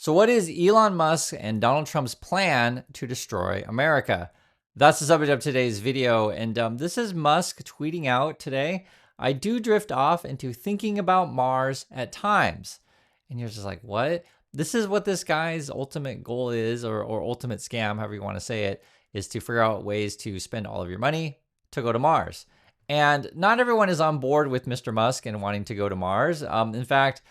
So what is Elon Musk and Donald Trump's plan to destroy America? That's the subject of today's video. And this is Musk tweeting out today. I do drift off into thinking about Mars at times. And you're just like, what? This is what this guy's ultimate goal is, or ultimate scam, however you want to say it, is to figure out ways to spend all of your money to go to Mars. And not everyone is on board with Mr. Musk and wanting to go to Mars. In fact,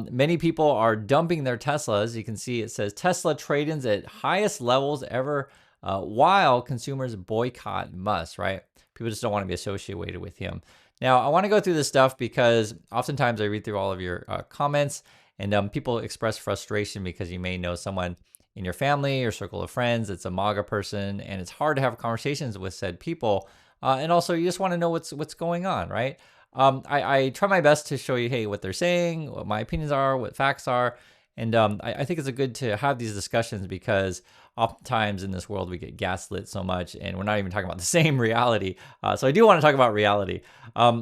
many people are dumping their Teslas. You can see it says Tesla trade-ins at highest levels ever, while consumers boycott Musk, right? People just don't want to be associated with him. Now, I want to go through this stuff because oftentimes I read through all of your comments, and people express frustration because you may know someone in your family or circle of friends that's a MAGA person, and it's hard to have conversations with said people. And also, you just want to know what's going on, right? I try my best to show you, hey, what they're saying, what my opinions are, what facts are. And I think it's good to have these discussions because oftentimes in this world we get gaslit so much and we're not even talking about the same reality. So I do want to talk about reality.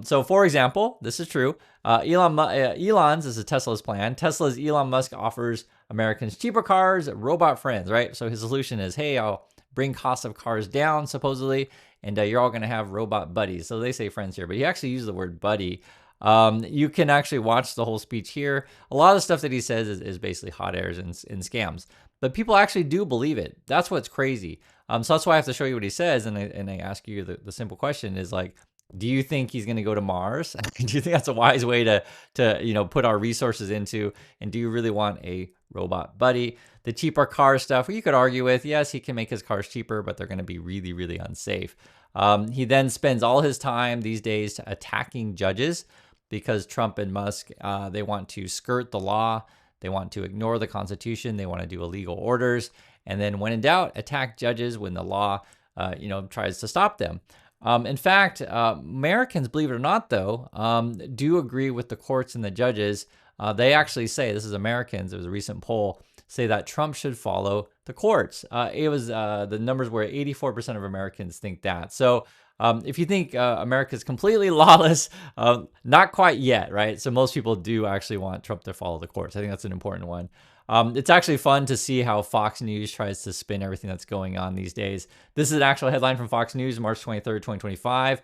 So for example, this is true. Elon's is a Tesla's plan. Tesla's Elon Musk offers Americans cheaper cars, robot friends, right? So his solution is, hey, I'll bring costs of cars down supposedly, and you're all going to have robot buddies. So they say friends here, but he actually used the word buddy. You can actually watch the whole speech here. A lot of the stuff that he says is basically hot airs and scams, but people actually do believe it. That's what's crazy. So that's why I have to show you what he says, and I ask you the simple question is like, do you think he's going to go to Mars? Do you think that's a wise way to put our resources into? And do you really want a robot buddy? The cheaper car stuff, you could argue with, yes, he can make his cars cheaper, but they're going to be really, really unsafe. He then spends all his time these days attacking judges because Trump and Musk, they want to skirt the law. They want to ignore the Constitution. They want to do illegal orders. And then when in doubt, attack judges when the law, tries to stop them. In fact, Americans, believe it or not, though, do agree with the courts and the judges. They actually say, this is Americans, it was a recent poll, say that Trump should follow the courts. The numbers were 84% of Americans think that. So if you think America is completely lawless, not quite yet, right? So most people do actually want Trump to follow the courts. I think that's an important one. It's actually fun to see how Fox News tries to spin everything that's going on these days. This is an actual headline from Fox News, March 23rd, 2025.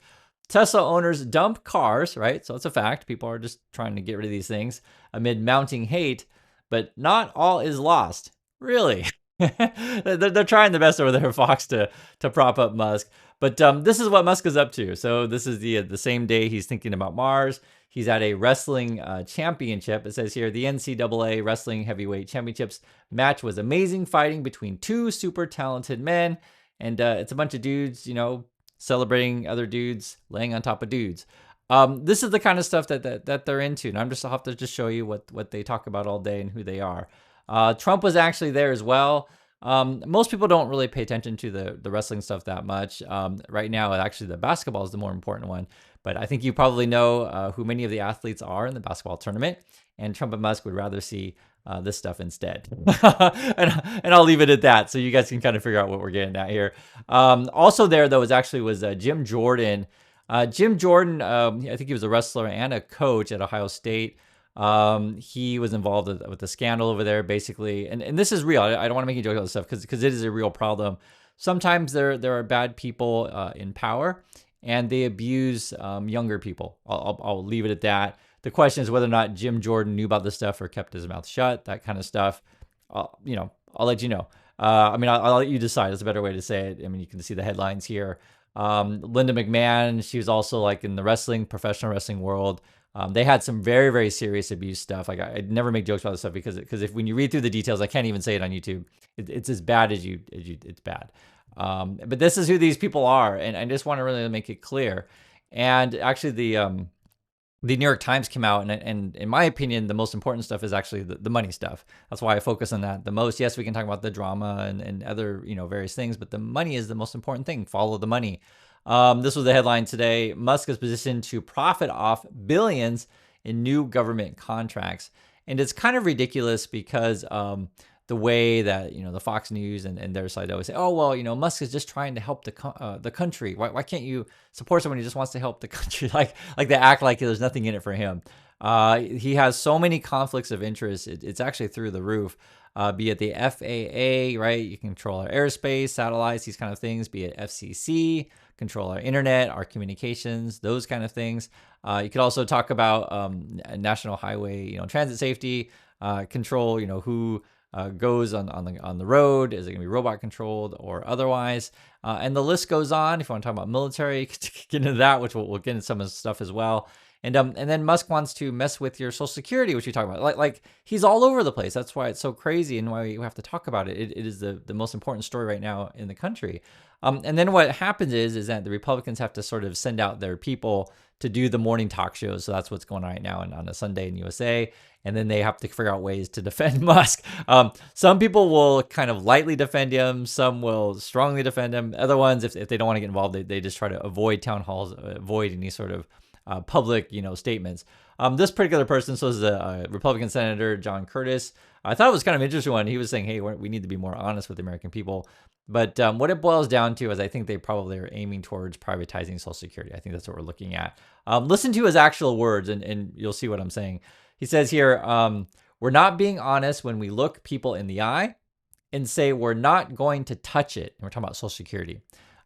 Tesla owners dump cars, right? So it's a fact. People are just trying to get rid of these things amid mounting hate, but not all is lost. Really? They're trying the best over there, Fox, to prop up Musk. But this is what Musk is up to. So this is the same day he's thinking about Mars. He's at a wrestling championship. It says here, the NCAA Wrestling Heavyweight Championships match was amazing fighting between two super talented men. And it's a bunch of dudes, celebrating other dudes, laying on top of dudes. This is the kind of stuff that they're into. And I'll have to just show you what they talk about all day and who they are. Trump was actually there as well. Most people don't really pay attention to the wrestling stuff that much. Right now, actually, the basketball is the more important one. But I think you probably know who many of the athletes are in the basketball tournament. And Trump and Musk would rather see this stuff instead. and I'll leave it at that. So you guys can kind of figure out what we're getting at here. Also there, though, was Jim Jordan. Jim Jordan, I think he was a wrestler and a coach at Ohio State. He was involved with the scandal over there, basically. And this is real. I don't want to make you joke about this stuff because it is a real problem. Sometimes there are bad people in power, and they abuse younger people. I'll leave it at that. The question is whether or not Jim Jordan knew about this stuff or kept his mouth shut, that kind of stuff. I'll let you know. I'll let you decide. It's a better way to say it. I mean, you can see the headlines here. Linda McMahon, she was also like in the professional wrestling world. They had some very, very serious abuse stuff. Like I'd never make jokes about this stuff because when you read through the details, I can't even say it on YouTube. It's as bad as it's bad. But this is who these people are, and I just want to really make it clear. And actually, the New York Times came out, and in my opinion, the most important stuff is actually the money stuff. That's why I focus on that the most. Yes, we can talk about the drama and other various things, but the money is the most important thing. Follow the money. This was the headline today. Musk is positioned to profit off billions in new government contracts. And it's kind of ridiculous because the way that, the Fox News and their side always say, oh, well, Musk is just trying to help the country. Why can't you support someone who just wants to help the country? Like they act like there's nothing in it for him. He has so many conflicts of interest. It's actually through the roof. Be it the FAA, right? You control our airspace, satellites, these kind of things. Be it FCC, control our internet, our communications, those kind of things. You could also talk about national highway, transit safety, control, who goes on the road. Is it going to be robot controlled or otherwise? And the list goes on. If you want to talk about military, get into that, which we'll get into some of the stuff as well. And then Musk wants to mess with your Social Security, which you talk about. Like he's all over the place. That's why it's so crazy and why we have to talk about it. It is the most important story right now in the country. And then what happens is that the Republicans have to sort of send out their people to do the morning talk shows. So that's what's going on right now on a Sunday in USA. And then they have to figure out ways to defend Musk. Some people will kind of lightly defend him. Some will strongly defend him. Other ones, if they don't want to get involved, they just try to avoid town halls, avoid any sort of public, statements. This particular person, so is a Republican Senator, John Curtis. I thought it was kind of an interesting one. He was saying, hey, we need to be more honest with the American people. But what it boils down to is I think they probably are aiming towards privatizing Social Security. I think that's what we're looking at. Listen to his actual words, and you'll see what I'm saying. He says here, we're not being honest when we look people in the eye and say we're not going to touch it. And we're talking about Social Security.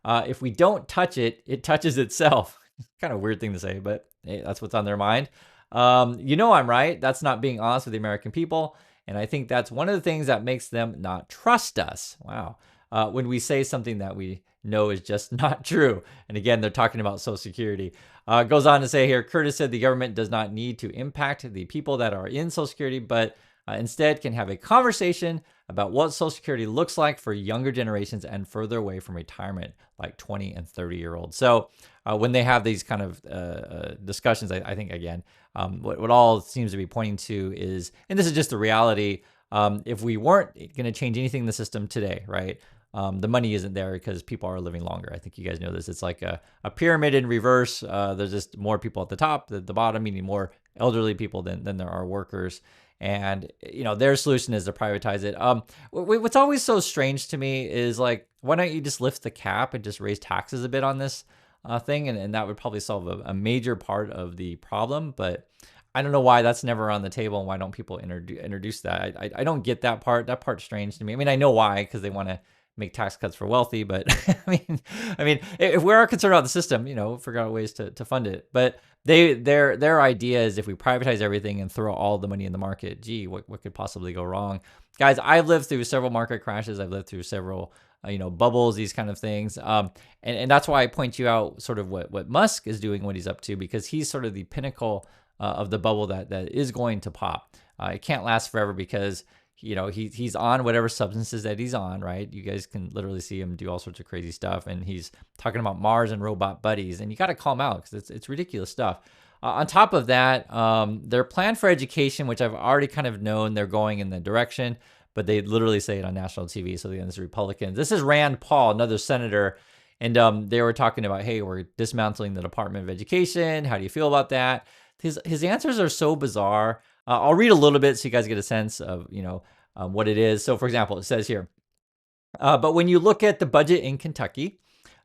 If we don't touch it, it touches itself. Kind of a weird thing to say, but hey, that's what's on their mind. I'm right. That's not being honest with the American people. And I think that's one of the things that makes them not trust us. Wow. When we say something that we know is just not true. And again, they're talking about Social Security. Goes on to say here, Curtis said the government does not need to impact the people that are in Social Security, but instead can have a conversation about what Social Security looks like for younger generations and further away from retirement, like 20 and 30-year-olds. So when they have these kind of discussions, I think, again, what all seems to be pointing to is, and this is just the reality, if we weren't going to change anything in the system today, right, the money isn't there because people are living longer. I think you guys know this. It's like a pyramid in reverse. There's just more people at the top, the bottom, meaning more elderly people than there are workers. And, their solution is to privatize it. What's always so strange to me is like, why don't you just lift the cap and just raise taxes a bit on this thing? And that would probably solve a major part of the problem. But I don't know why that's never on the table and why don't people introduce that? I don't get that part. That part's strange to me. I mean, I know why, because they want to make tax cuts for wealthy, but I mean, if we are concerned about the system, figure out ways to fund it. But their idea is if we privatize everything and throw all the money in the market, gee, what could possibly go wrong? Guys, I've lived through several market crashes. I've lived through several, bubbles, these kind of things. And that's why I point you out sort of what Musk is doing, what he's up to, because he's sort of the pinnacle of the bubble that is going to pop. It can't last forever because he's on whatever substances that he's on, right? You guys can literally see him do all sorts of crazy stuff. And he's talking about Mars and robot buddies. And you got to call him out because it's ridiculous stuff. On top of that, their plan for education, which I've already kind of known they're going in the direction, but they literally say it on national TV. So again, this is Republicans. This is Rand Paul, another senator. And they were talking about, hey, we're dismantling the Department of Education. How do you feel about that? His answers are so bizarre. I'll read a little bit so you guys get a sense of, what it is. So, for example, it says here, but when you look at the budget in Kentucky,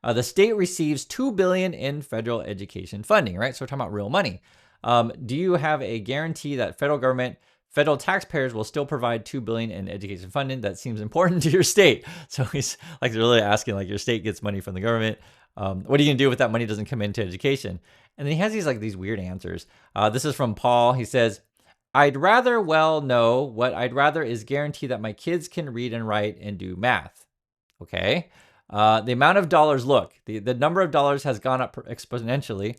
the state receives $2 billion in federal education funding, right? So we're talking about real money. Do you have a guarantee that federal taxpayers will still provide $2 billion in education funding that seems important to your state? So he's like really asking, like, your state gets money from the government. What are you gonna do if that money doesn't come into education? And then he has these weird answers. This is from Paul. He says, what I'd rather is guarantee that my kids can read and write and do math. Okay. The amount of dollars, the number of dollars has gone up exponentially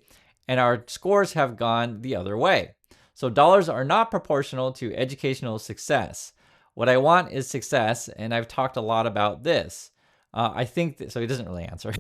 and our scores have gone the other way. So dollars are not proportional to educational success. What I want is success. And I've talked a lot about this. I think so. He doesn't really answer.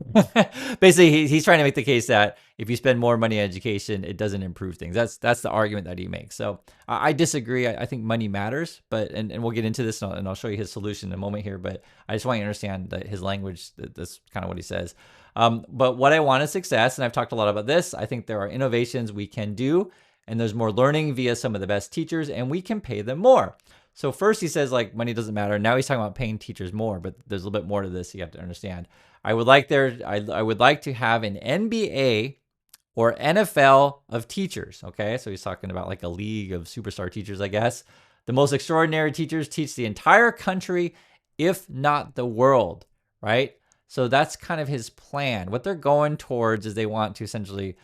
Basically, he's trying to make the case that if you spend more money on education, it doesn't improve things. That's the argument that he makes. So I disagree. I think money matters, but and we'll get into this and I'll show you his solution in a moment here. But I just want you to understand that his language. That's kind of what he says. But what I want is success, and I've talked a lot about this. I think there are innovations we can do, and there's more learning via some of the best teachers, and we can pay them more. So first he says like money doesn't matter. Now he's talking about paying teachers more, but there's a little bit more to this you have to understand. I would like to have an MBA or NFL of teachers. Okay, so he's talking about like a league of superstar teachers, I guess. The most extraordinary teachers teach the entire country, if not the world, right? So that's kind of his plan. What they're going towards is they want to essentially,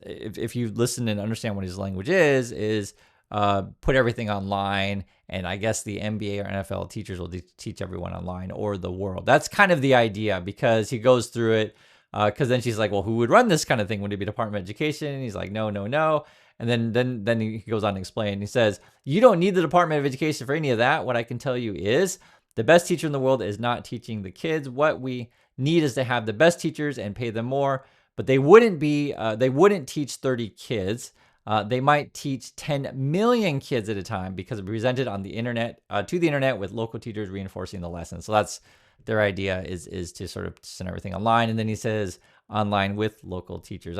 if you listen and understand what his language is put everything online. And I guess the NBA or NFL teachers will teach everyone online, or the world. That's kind of the idea, because he goes through it. Because then she's like, well, who would run this kind of thing? Would it be Department of Education? And he's like, no, no, no. And then he goes on to explain. He says, you don't need the Department of Education for any of that. What I can tell you is the best teacher in the world is not teaching the kids. What we need is to have the best teachers and pay them more. But they wouldn't teach 30 kids. They might teach 10 million kids at a time, because it's presented on the internet, to the internet, with local teachers reinforcing the lesson. So that's their idea, is to sort of send everything online. And then he says online with local teachers.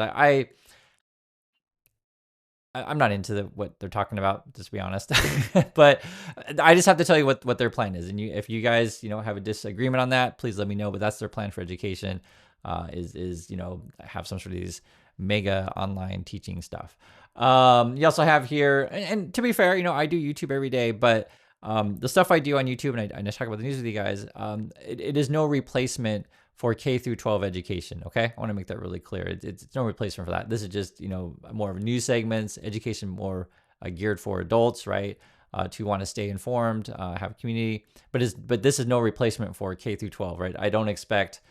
I'm not into what they're talking about, just to be honest. But I just have to tell you what their plan is. And if you guys, have a disagreement on that, please let me know. But that's their plan for education, is have some sort of these mega online teaching stuff. You also have here, and to be fair, I do YouTube every day, but the stuff I do on YouTube, and I just talk about the news with you guys, it is no replacement for K through 12 education. Okay, I want to make that really clear. It's no replacement for that. This is just more of news segments, education more geared for adults, right? To want to stay informed, have a community, but this is no replacement for K through 12, right? I don't expect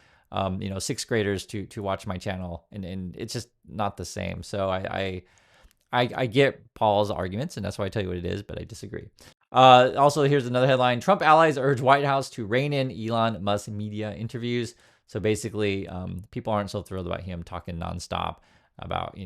sixth graders to watch my channel, and it's just not the same. So I get Paul's arguments, and that's why I tell you what it is, but I disagree. Also, here's another headline: Trump allies urge White House to rein in Elon Musk media interviews. So basically, people aren't so thrilled about him talking nonstop about,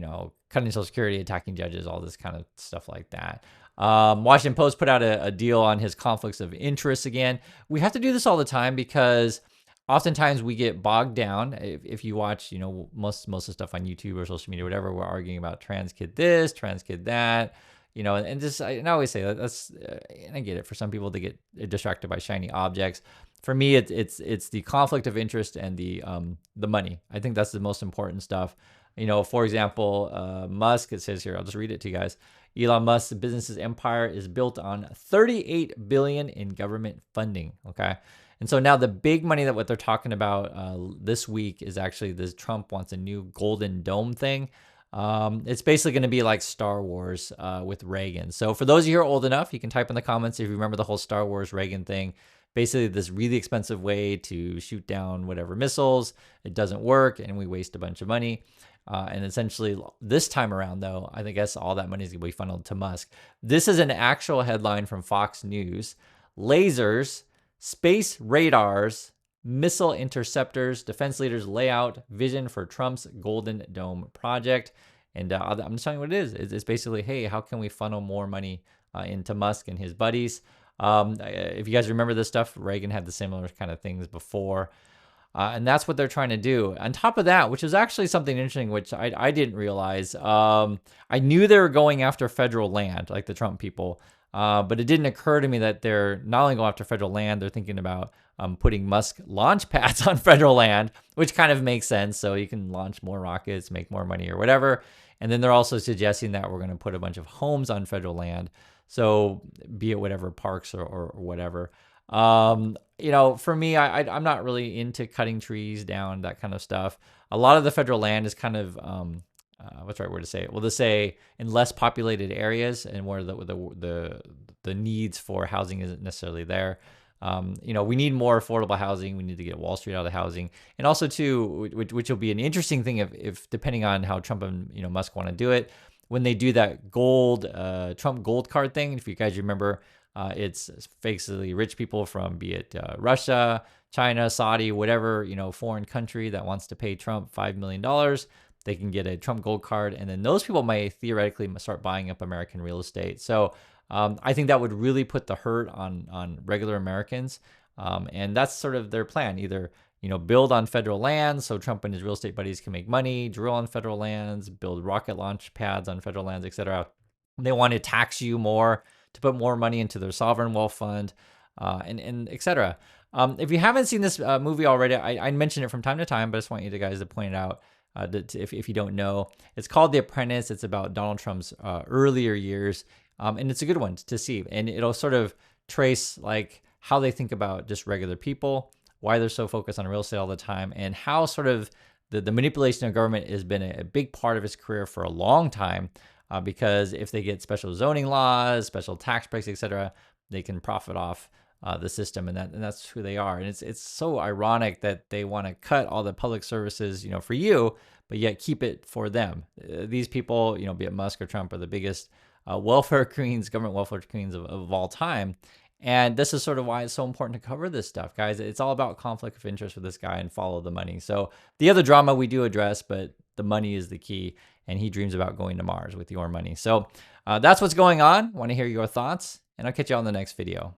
cutting Social Security, attacking judges, all this kind of stuff like that. Washington Post put out a deal on his conflicts of interest again. We have to do this all the time, because oftentimes we get bogged down. If you watch, most of the stuff on YouTube or social media, whatever, we're arguing about trans kid this, trans kid that, and just, I always say that's, and I get it. For some people, they get distracted by shiny objects. For me, it's the conflict of interest and the money. I think that's the most important stuff. For example, Musk, it says here, I'll just read it to you guys. Elon Musk's business's empire is built on $38 billion in government funding. Okay. And so now the big money that what they're talking about this week is actually this: Trump wants a new Golden Dome thing. It's basically going to be like Star Wars with Reagan. So for those of you who are old enough, you can type in the comments if you remember the whole Star Wars Reagan thing. Basically, this really expensive way to shoot down whatever missiles. It doesn't work, and we waste a bunch of money. And essentially, this time around, though, I guess all that money is going to be funneled to Musk. This is an actual headline from Fox News: lasers, space radars, missile interceptors, defense leaders lay out vision for Trump's Golden Dome project. And I'm just telling you what it is. It's basically, hey, how can we funnel more money into Musk and his buddies? If you guys remember this stuff, Reagan had the similar kind of things before. And that's what they're trying to do. On top of that, which is actually something interesting, which I didn't realize, I knew they were going after federal land, like the Trump people. But it didn't occur to me that they're not only going after federal land, they're thinking about putting Musk launch pads on federal land, which kind of makes sense. So you can launch more rockets, make more money or whatever. And then they're also suggesting that we're going to put a bunch of homes on federal land. So be it whatever, parks or whatever. For me, I'm not really into cutting trees down, that kind of stuff. A lot of the federal land is kind of, what's the right word to say it? Well, they say in less populated areas, and where the needs for housing isn't necessarily there. We need more affordable housing. We need to get Wall Street out of housing, and also too, which will be an interesting thing if depending on how Trump and Musk want to do it. When they do that Trump gold card thing, if you guys remember, it's basically rich people from, be it Russia, China, Saudi, whatever, foreign country that wants to pay Trump $5 million. They can get a Trump gold card, and then those people may theoretically start buying up American real estate. So I think that would really put the hurt on regular Americans. And that's sort of their plan: either build on federal lands so Trump and his real estate buddies can make money, drill on federal lands, build rocket launch pads on federal lands, etc. They want to tax you more to put more money into their sovereign wealth fund, and etc. If you haven't seen this movie already, I mention it from time to time, but I just want you guys to point it out. If you don't know, it's called The Apprentice. It's about Donald Trump's earlier years, and it's a good one to see. And it'll sort of trace like how they think about just regular people, why they're so focused on real estate all the time, and how sort of the manipulation of government has been a big part of his career for a long time. Because if they get special zoning laws, special tax breaks, etc., they can profit off the system, and that's who they are. And it's so ironic that they want to cut all the public services, for you, but yet keep it for them. These people, be it Musk or Trump, are the biggest welfare queens, government welfare queens of all time. And this is sort of why it's so important to cover this stuff, guys. It's all about conflict of interest with this guy and follow the money. So the other drama we do address, but the money is the key. And he dreams about going to Mars with your money. So that's what's going on. Want to hear your thoughts, and I'll catch you on the next video.